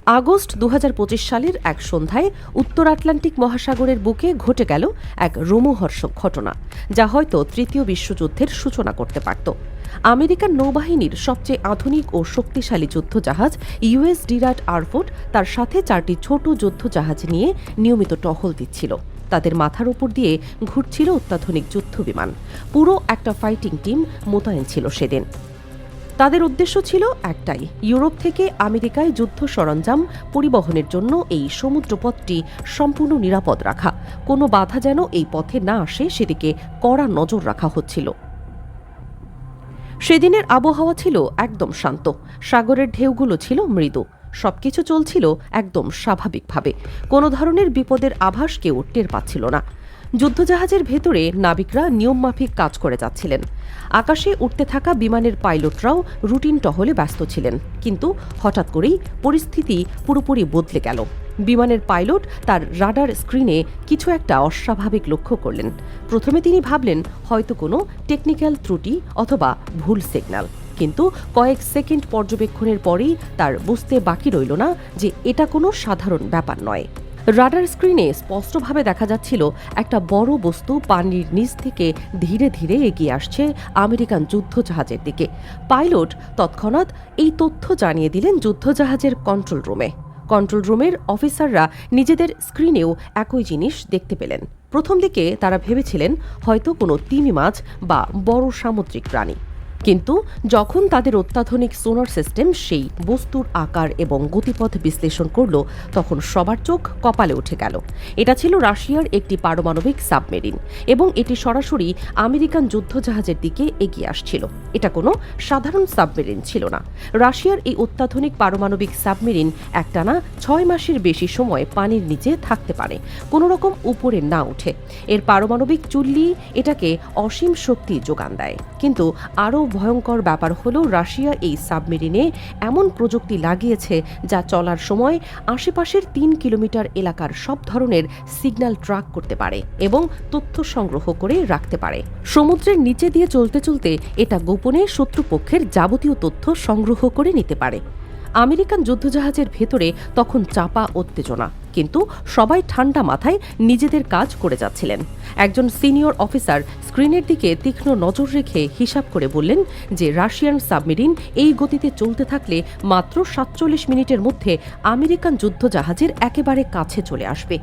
August ২০২৫ সালের এক সন্ধ্যায় উত্তর আটলান্টিক মহাসাগরের বুকে ঘটে গেল এক রোমহর্ষক ঘটনা, যা হয়তো তৃতীয় বিশ্বযুদ্ধের সূচনা করতে পারত। আমেরিকান নৌবাহিনীর সবচেয়ে আধুনিক ও শক্তিশালী যুদ্ধজাহাজ ইউএস ডিরাট আরফোর্ড তার সাথে 4টি ছোট যুদ্ধজাহাজ নিয়ে নিয়মিত টহল দিচ্ছিল। তাদের মাথার উপর দিয়ে ঘুরছিল অত্যাধুনিক যুদ্ধবিমান। পুরো একটা ফাইটিং টিম মোতায়েন ছিল সেদিন। তাদের উদ্দেশ্য ছিল একটাই, ইউরোপ থেকে আমেরিকায় যুদ্ধ সরঞ্জাম পরিবহনের জন্য এই সমুদ্রপথটি সম্পূর্ণ নিরাপদ রাখা। কোনো বাধা যেন এই পথে না আসে সেদিকে কড়া নজর রাখা হচ্ছিল। সেদিনের আবহাওয়া ছিল একদম শান্ত, সাগরের ঢেউগুলো ছিল মৃদু, সবকিছু চলছিল একদম স্বাভাবিকভাবে। কোনো ধরনের বিপদের আভাস কেউ টের পাচ্ছিল না। যুদ্ধজাহাজের ভেতরে নাবিকরা নিয়মমাফিক কাজ করে যাচ্ছিলেন। আকাশে উঠতে থাকা বিমানের পাইলটরাও রুটিন টহলে ব্যস্ত ছিলেন। কিন্তু হঠাৎ করেই পরিস্থিতি পুরোপুরি বদলে গেল। বিমানের পাইলট তার রাডার স্ক্রিনে কিছু একটা অস্বাভাবিক লক্ষ্য করলেন। প্রথমে তিনি ভাবলেন হয়তো কোনো টেকনিক্যাল ত্রুটি অথবা ভুল সিগন্যাল, কিন্তু কয়েক সেকেন্ড পর্যবেক্ষণের পরেই তার বুঝতে বাকি রইল না যে এটা কোনো সাধারণ ব্যাপার নয়। রাডার স্ক্রিনে স্পষ্টভাবে দেখা যাচ্ছিল একটা বড় বস্তু পানির নিচ থেকে ধীরে ধীরে এগিয়ে আসছে আমেরিকান যুদ্ধজাহাজের দিকে। পাইলট তৎক্ষণাৎ এই তথ্য জানিয়ে দিলেন যুদ্ধজাহাজের কন্ট্রোল রুমে। কন্ট্রোল রুমের অফিসাররা নিজেদের স্ক্রিনেও একই জিনিস দেখতে পেলেন। প্রথম দিকে তারা ভেবেছিলেন হয়তো কোনো তিমি মাছ বা বড় সামুদ্রিক প্রাণী, কিন্তু যখন তাদের অত্যাধুনিক সোনার সিস্টেম সেই বস্তুর আকার এবং গতিপথ বিশ্লেষণ করল, তখন সবার চোখ কপালে উঠে গেল। এটা ছিল রাশিয়ার একটি পারমাণবিক সাবমেরিন এবং এটি সরাসরি আমেরিকান যুদ্ধজাহাজের দিকে এগিয়ে আসছিল। এটা কোনো সাধারণ সাবমেরিন ছিল না। রাশিয়ার এই অত্যাধুনিক পারমাণবিক সাবমেরিন একটানা 6 মাসের বেশি সময় পানির নিচে থাকতে পারে, কোনো রকম উপরে না উঠে। এর পারমাণবিক চুল্লি এটাকে অসীম শক্তি যোগান দেয়। কিন্তু আরও ভয়ঙ্কর ব্যাপার হলো রাশিয়া এই সাবমেরিনে এমন প্রযুক্তি লাগিয়েছে যা চলার সময় আশেপাশের 3 কিলোমিটার এলাকার সব ধরনের সিগন্যাল ট্র্যাক করতে পারে এবং তথ্য সংগ্রহ করে রাখতে পারে। সমুদ্রের নিচে দিয়ে চলতে চলতে এটা গোপনে শত্রুপক্ষের যাবতীয় তথ্য সংগ্রহ করে নিতে পারে। আমেরিকান যুদ্ধজাহাজের ভেতরে তখন চাপা উত্তেজনা, কিন্তু সবাই ঠান্ডা মাথায় নিজেদের কাজ করে যাচ্ছিলেন। একজন সিনিয়র অফিসার স্ক্রিনের দিকে তীক্ষ্ণ নজর রেখে হিসাব করে বললেন যে রাশিয়ান সাবমেরিন এই গতিতে চলতে থাকলে মাত্র 47 মিনিটের মধ্যে আমেরিকান যুদ্ধজাহাজের একেবারে কাছে চলে আসবে।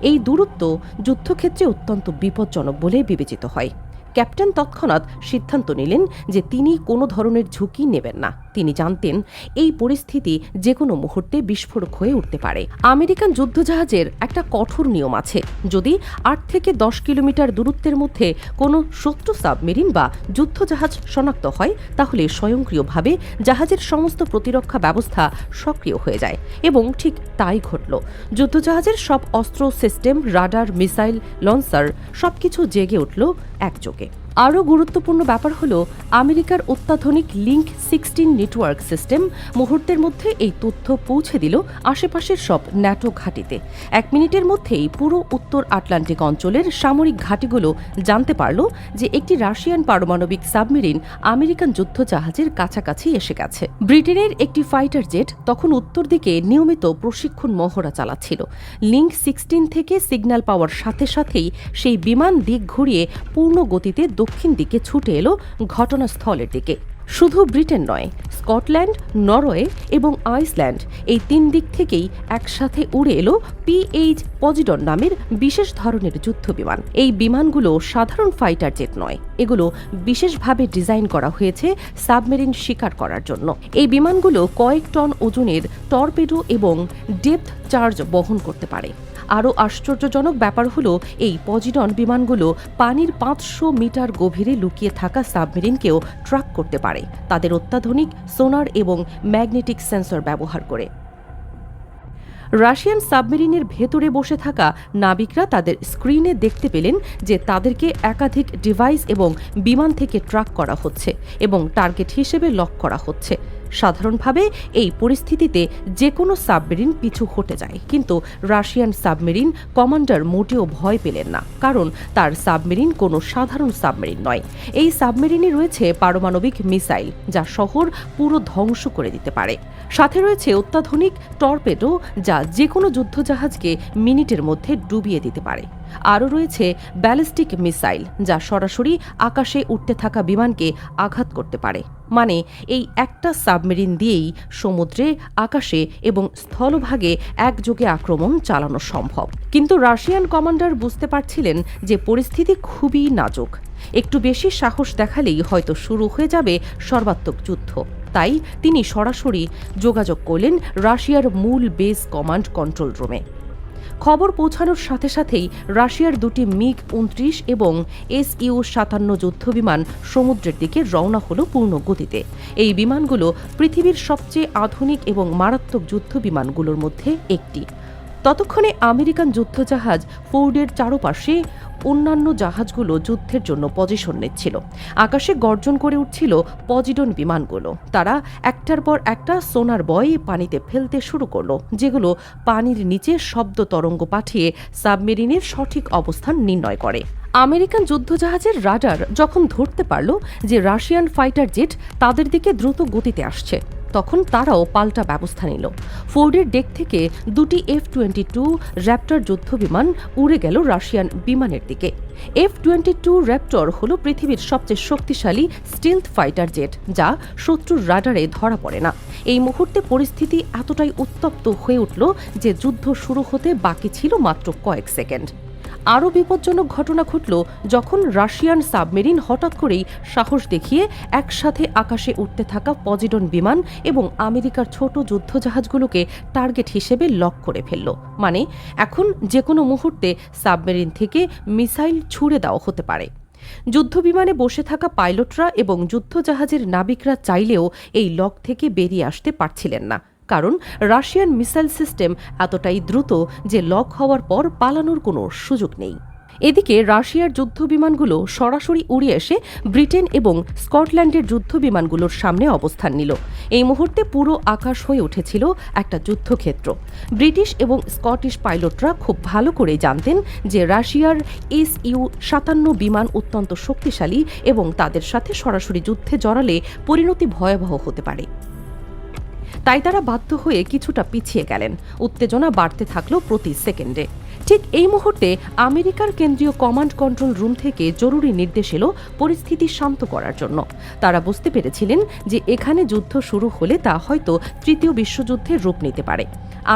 এই দূরত্ব যুদ্ধক্ষেত্রে অত্যন্ত বিপজ্জনক বলে বিবেচিত হয়। ক্যাপ্টেন তৎক্ষণাৎ সিদ্ধান্ত নিলেন যে তিনি কোনো ধরনের ঝুঁকি নেবেন না। তিনি জানতেন এই পরিস্থিতি যে কোনো মুহূর্তে বিস্ফোরক হয়ে উঠতে পারে। আমেরিকান যুদ্ধজাহাজের একটা কঠোর নিয়ম আছে, যদি 8 থেকে 10 কিলোমিটার দূরত্বের মধ্যে কোনো শত্রু সাবমেরিন বা যুদ্ধজাহাজ শনাক্ত হয়, তাহলে স্বয়ংক্রিয়ভাবে জাহাজের সমস্ত প্রতিরক্ষা ব্যবস্থা সক্রিয় হয়ে যায়। এবং ঠিক তাই ঘটল। যুদ্ধজাহাজের সব অস্ত্র সিস্টেম, রাডার, মিসাইল লঞ্চার সবকিছু জেগে উঠল একযোগে। আরও গুরুত্বপূর্ণ ব্যাপার হলো আমেরিকার অত্যাধুনিক লিঙ্ক 16 নেটওয়ার্ক সিস্টেম মুহূর্তের মধ্যে এই তথ্য পৌঁছে দিল আশেপাশের সব ন্যাটো ঘাঁটিতে। 1 মিনিটের মধ্যেই পুরো উত্তর আটলান্টিক অঞ্চলের সামরিক ঘাঁটিগুলো জানতে পারল যে একটি রাশিয়ান পারমাণবিক সাবমেরিন আমেরিকান যুদ্ধজাহাজের কাছাকাছি এসে গেছে। ব্রিটেনের একটি ফাইটার জেট তখন উত্তর দিকে নিয়মিত প্রশিক্ষণ মহড়া চালাচ্ছিল। লিঙ্ক 16 থেকে সিগন্যাল পাওয়ার সাথে সাথেই সেই বিমান দিক ঘুরিয়ে পূর্ণ গতিতে দক্ষিণ দিকে ছুটে এলো ঘটনাস্থলের দিকে। শুধু ব্রিটেন নয়, স্কটল্যান্ড, নরওয়ে এবং আইসল্যান্ড এই 3 দিক থেকেই একসাথে উড়ে এলো PH পজিডন নামের বিশেষ ধরনের যুদ্ধবিমান। এই বিমানগুলো সাধারণ ফাইটার জেট নয়, এগুলো বিশেষভাবে ডিজাইন করা হয়েছে সাবমেরিন শিকার করার জন্য। এই বিমানগুলো কয়েক টন ওজনের টর্পেডো এবং ডেপথ চার্জ বহন করতে পারে। আরও আশ্চর্যজনক ব্যাপার হলো এই পজিডন বিমানগুলো পানির 500 মিটার গভীরে লুকিয়ে থাকা সাবমেরিনকেও ট্র্যাক করতে পারে, তাদের অত্যাধুনিক সোনার এবং ম্যাগনেটিক সেন্সর ব্যবহার করে। রাশিয়ান সাবমেরিনের ভেতরে বসে থাকা নাবিকরা তাদের স্ক্রিনে দেখতে পেলেন যে তাদেরকে একাধিক ডিভাইস এবং বিমান থেকে ট্র্যাক করা হচ্ছে এবং টার্গেট হিসেবে লক করা হচ্ছে। সাধারণভাবে এই পরিস্থিতিতে যে কোনো সাবমেরিন পিছু হটে যায়, কিন্তু রাশিয়ান সাবমেরিন কমান্ডার মোটেও ভয় পেলেন না, কারণ তার সাবমেরিন কোনো সাধারণ সাবমেরিন নয়। এই সাবমেরিনে রয়েছে পারমাণবিক মিসাইল, যা শহর পুরো ধ্বংস করে দিতে পারে। সাথে রয়েছে অত্যাধুনিক টর্পেডো, যা যে কোনো যুদ্ধজাহাজকে মিনিটের মধ্যে ডুবিয়ে দিতে পারে। আরও রয়েছে ব্যালিস্টিক মিসাইল, যা সরাসরি আকাশে উঠতে থাকা বিমানকে আঘাত করতে পারে। মানে এই একটা সাবমেরিন দিয়েই সমুদ্রে, আকাশে এবং স্থলভাগে একযোগে আক্রমণ চালানো সম্ভব। কিন্তু রাশিয়ান কমান্ডার বুঝতে পারছিলেন যে পরিস্থিতি খুবই নাজুক। একটু বেশি সাহস দেখালেই হয়তো শুরু হয়ে যাবে সর্বাত্মক যুদ্ধ। তাই তিনি সরাসরি যোগাযোগ করলেন রাশিয়ার মূল বেস কমান্ড কন্ট্রোল রুমে। খবর পৌঁছানোর সাথে সাথেই রাশিয়ার দুটি মিগ-29 এবং SU-57 যুদ্ধবিমান সমুদ্রের দিকে রওনা হলো পূর্ণ গতিতে। এই বিমানগুলো পৃথিবীর সবচেয়ে আধুনিক এবং মারাত্মক যুদ্ধবিমানগুলোর মধ্যে একটি। ততক্ষণে আমেরিকান যুদ্ধজাহাজ ফোর্ডের চারপাশে অন্যান্য জাহাজগুলো যুদ্ধের জন্য পজিশন নিচ্ছিল। আকাশে গর্জন করে উঠছিল পজিডন বিমানগুলো। তারা একটার পর একটা সোনার বয় পানিতে ফেলতে শুরু করলো, যেগুলো পানির নিচে শব্দ তরঙ্গ পাঠিয়ে সাবমেরিনের সঠিক অবস্থান নির্ণয় করে। আমেরিকান যুদ্ধজাহাজের রাডার যখন ধরতে পারল যে রাশিয়ান ফাইটার জেট তাদের দিকে দ্রুত গতিতে আসছে, তখন তারাও পাল্টা ব্যবস্থা নিল। ফোর্ডের ডেক থেকে দুটি F-22 র্যাপ্টর যুদ্ধবিমান উড়ে গেল রাশিয়ান বিমানের দিকে। F-22 র্যাপ্টর হল পৃথিবীর সবচেয়ে শক্তিশালী স্টিলথ ফাইটার জেট, যা শত্রুর রাডারে ধরা পড়ে না। এই মুহূর্তে পরিস্থিতি এতটাই উত্তপ্ত হয়ে উঠল যে যুদ্ধ শুরু হতে বাকি ছিল মাত্র কয়েক সেকেন্ড। আরও বিপজ্জনক ঘটনা ঘটল যখন রাশিয়ান সাবমেরিন হঠাৎ করেই সাহস দেখিয়ে একসাথে আকাশে উঠতে থাকা পজিডন বিমান এবং আমেরিকার ছোট যুদ্ধজাহাজগুলোকে টার্গেট হিসেবে লক করে ফেলল। মানে এখন যে কোনো মুহূর্তে সাবমেরিন থেকে মিসাইল ছুড়ে দেওয়া হতে পারে। যুদ্ধবিমানে বসে থাকা পাইলটরা এবং যুদ্ধজাহাজের নাবিকরা চাইলেও এই লক থেকে বেরিয়ে আসতে পারছিলেন না, কারণ রাশিয়ান মিসাইল সিস্টেম এতটাই দ্রুত যে লক হওয়ার পর পালানোর কোনো সুযোগ নেই। এদিকে রাশিয়ার যুদ্ধবিমানগুলো সরাসরি উড়ে এসে ব্রিটেন এবং স্কটল্যান্ডের যুদ্ধবিমানগুলোর সামনে অবস্থান নিল। এই মুহূর্তে পুরো আকাশ হয়ে উঠেছিল একটা যুদ্ধক্ষেত্র। ব্রিটিশ এবং স্কটিশ পাইলটরা খুব ভালো করে জানতেন যে রাশিয়ার SU-57 বিমান অত্যন্ত শক্তিশালী এবং তাদের সাথে সরাসরি যুদ্ধে জড়ালে পরিণতি ভয়াবহ হতে পারে। তাই তারা বাধ্য হয়ে কিছুটা পিছিয়ে গেলেন। উত্তেজনা বাড়তে থাকলো প্রতি সেকেন্ডে। ঠিক এই মুহূর্তে আমেরিকার কেন্দ্রীয় কমান্ড কন্ট্রোল রুম থেকে জরুরি নির্দেশ এলো পরিস্থিতি শান্ত করার জন্য। তারা বুঝতে পেরেছিলেন যে এখানে যুদ্ধ শুরু হলে তা হয়তো তৃতীয় বিশ্বযুদ্ধের রূপ নিতে পারে।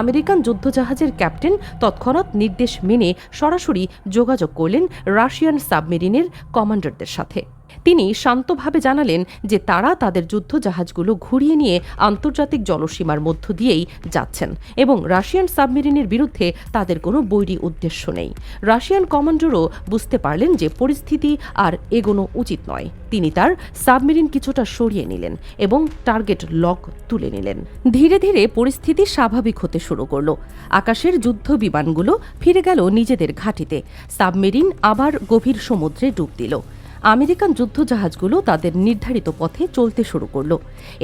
আমেরিকান যুদ্ধজাহাজের ক্যাপ্টেন তৎক্ষণাৎ নির্দেশ মেনে সরাসরি যোগাযোগ করলেন রাশিয়ান সাবমেরিনের কমান্ডারদের সাথে। তিনি শান্তভাবে জানালেন যে তারা তাদের যুদ্ধজাহাজগুলো ঘুরিয়ে নিয়ে আন্তর্জাতিক জলসীমার মধ্য দিয়েই যাচ্ছেন এবং রাশিয়ান সাবমেরিনের বিরুদ্ধে তাদের কোনো বৈরী উদ্দেশ্য নেই। রাশিয়ান কমান্ডারও বুঝতে পারলেন যে পরিস্থিতি আর এগোনো উচিত নয়। তিনি তার সাবমেরিন কিছুটা সরিয়ে নিলেন এবং টার্গেট লক তুলে নিলেন। ধীরে ধীরে পরিস্থিতি স্বাভাবিক হতে শুরু করল। আকাশের যুদ্ধ বিমানগুলো ফিরে গেল নিজেদের ঘাঁটিতে। সাবমেরিন আবার গভীর সমুদ্রে ডুব দিল। আমেরিকান যুদ্ধজাহাজগুলো তাদের নির্ধারিত পথে চলতে শুরু করল।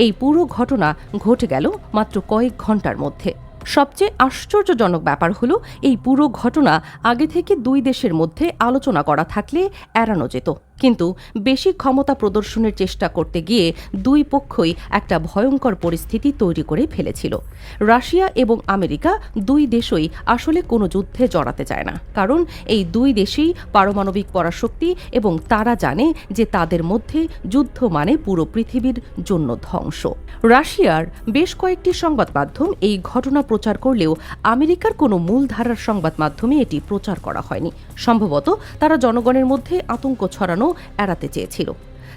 এই পুরো ঘটনা ঘটে গেল মাত্র কয়েক ঘন্টার মধ্যে। সবচেয়ে আশ্চর্যজনক ব্যাপার হলো এই পুরো ঘটনা আগে থেকে দুই দেশের মধ্যে আলোচনা করা থাকলে এড়ানো যেত, কিন্তু বেশি ক্ষমতা প্রদর্শনের চেষ্টা করতে গিয়ে দুই পক্ষই একটা ভয়ঙ্কর পরিস্থিতি তৈরি করে ফেলেছিল। রাশিয়া এবং আমেরিকা দুই দেশই আসলে কোনো যুদ্ধে জড়াতে চায় না, কারণ এই দুই দেশেই পারমাণবিক পরাশক্তি এবং তারা জানে যে তাদের মধ্যে যুদ্ধ মানে পুরো পৃথিবীর জন্য ধ্বংস। রাশিয়ার বেশ কয়েকটি সংবাদ মাধ্যম এই ঘটনা প্রচার করলেও আমেরিকার কোনো মূলধারার সংবাদ মাধ্যমে এটি প্রচার করা হয়নি। সম্ভবত তারা জনগণের মধ্যে আতঙ্ক ছড়ানো এড়াতে চেয়েছিল।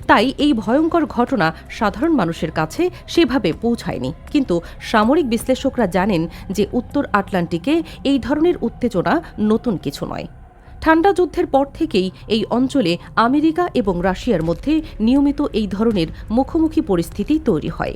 তাই এই ভয়ঙ্কর ঘটনা সাধারণ মানুষের কাছে সেভাবে পৌঁছায়নি। কিন্তু সামরিক বিশ্লেষকরা জানেন যে উত্তর আটলান্টিকে এই ধরনের উত্তেজনা নতুন কিছু নয়। ঠান্ডা যুদ্ধের পর থেকেই এই অঞ্চলে আমেরিকা এবং রাশিয়ার মধ্যে নিয়মিত এই ধরনের মুখোমুখি পরিস্থিতি তৈরি হয়।